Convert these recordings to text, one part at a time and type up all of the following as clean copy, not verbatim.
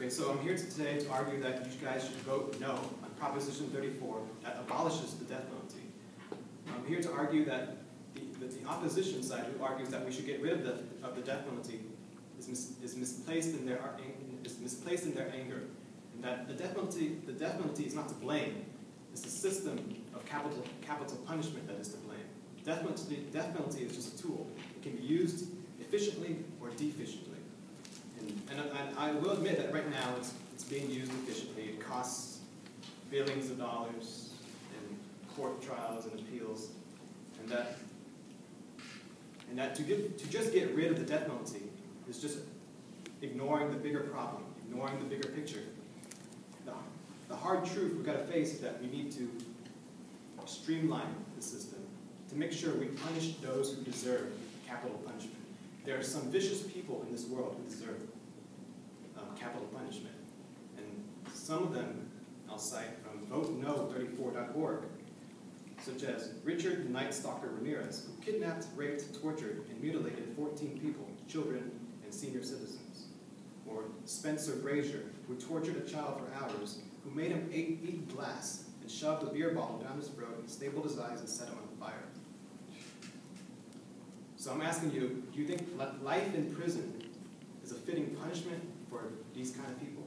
Okay, so I'm here today to argue that you guys should vote no on Proposition 34 that abolishes the death penalty. I'm here to argue that the opposition side, who argues that we should get rid of the death penalty, is misplaced in their anger, and that the death penalty is not to blame. It's the system of capital punishment that is to blame. Death penalty is just a tool. It can be used efficiently or deficiently. And I will admit that right now it's being used efficiently. It costs billions of dollars in court trials and appeals, and that to just get rid of the death penalty is just ignoring the bigger problem, ignoring the bigger picture. The hard truth we've got to face is that we need to streamline the system to make sure we punish those who deserve capital punishment. There are some vicious people in this world who deserve capital punishment. And some of them I'll cite from VoteNo34.org, such as Richard the Night Stalker Ramirez, who kidnapped, raped, tortured, and mutilated 14 people, children, and senior citizens. Or Spencer Brazier, who tortured a child for hours, who made him eat glass and shoved a beer bottle down his throat and stapled his eyes and set him on fire. So I'm asking you, do you think life in prison is a fitting punishment for these kind of people?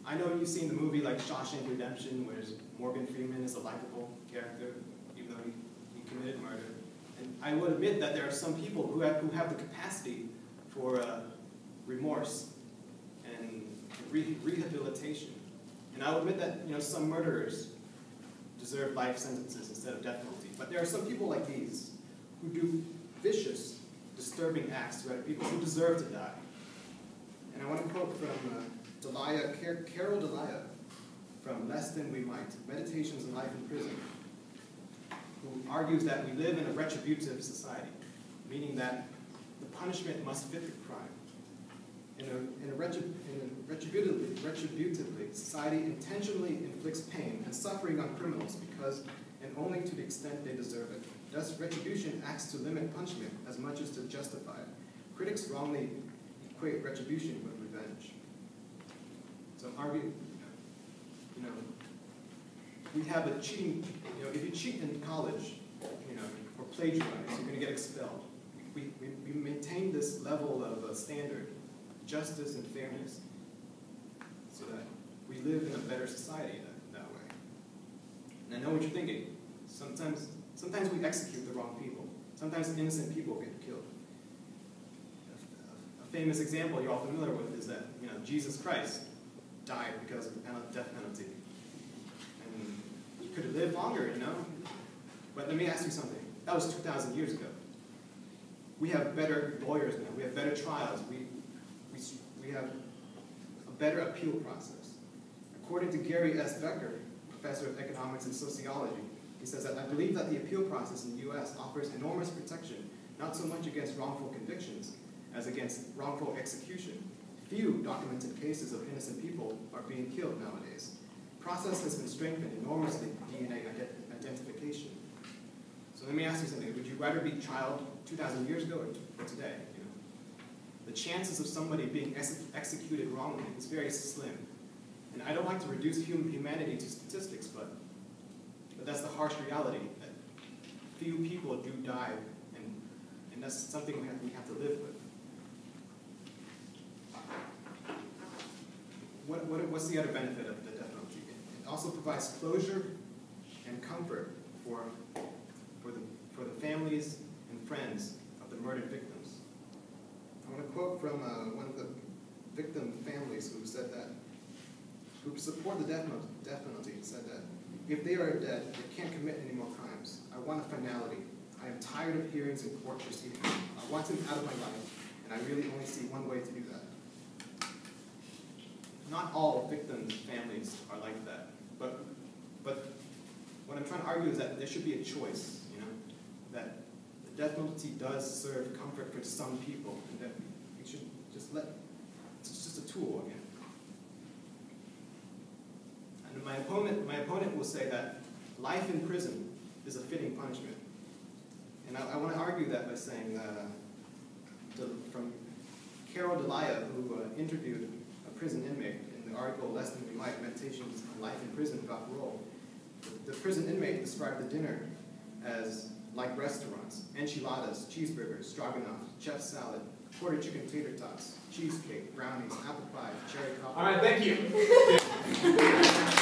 I know you've seen the movie like Shawshank Redemption, where Morgan Freeman is a likable character, even though he committed murder. And I would admit that there are some people who have the capacity for remorse and rehabilitation. And I would admit that some murderers deserve life sentences instead of death penalty. But there are some people like these who do vicious, disturbing acts to other people who deserve to die. And I want to quote from Carol Delia from Less Than We Might, Meditations on Life in Prison, who argues that we live in a retributive society, meaning that the punishment must fit the crime. In a retributively, society intentionally inflicts pain and suffering on criminals because and only to the extent they deserve it. Thus, retribution acts to limit punishment as much as to justify it. Critics wrongly equate retribution with revenge. So I'm arguing, we have a cheating, if you cheat in college, or plagiarize, you're going to get expelled. We maintain this level of standard, justice and fairness, so that we live in a better society that way. And I know what you're thinking. Sometimes we execute the wrong people. Sometimes innocent people get killed. A famous example you're all familiar with is that Jesus Christ died because of the death penalty. And he could have lived longer, But let me ask you something. That was 2,000 years ago. We have better lawyers now. We have better trials. We have a better appeal process. According to Gary S. Becker, professor of economics and sociology, he says that I believe that the appeal process in the U.S. offers enormous protection, not so much against wrongful convictions as against wrongful execution. Few documented cases of innocent people are being killed nowadays. The process has been strengthened enormously with DNA identification. So let me ask you something. Would you rather be trialed 2,000 years ago or today? The chances of somebody being executed wrongly is very slim. And I don't like to reduce humanity to statistics, but that's the harsh reality, that few people do die, and that's something we have to live with. What's the other benefit of the death penalty? It also provides closure and comfort for the families and friends of the murdered victims. I want to quote from one of the victim families who support the death penalty, said that if they are dead, they can't commit any more crimes. I want a finality. I am tired of hearings and court proceedings. I want him out of my life, and I really only see one way to do that. Not all victims' families are like that, but what I'm trying to argue is that there should be a choice, that the death penalty does serve comfort for some people, and that we should just it's just a tool again. And my opponent will say that life in prison is a fitting punishment. And I want to argue that by saying that from Carol Delia, who interviewed a prison inmate in the article Less Than We Might, Meditations on Life in Prison Without Parole. The prison inmate described the dinner as like restaurants: enchiladas, cheeseburgers, stroganoff, chef salad, quarter chicken tater tots, cheesecake, brownies, apple pie, cherry coffee. All right, thank you.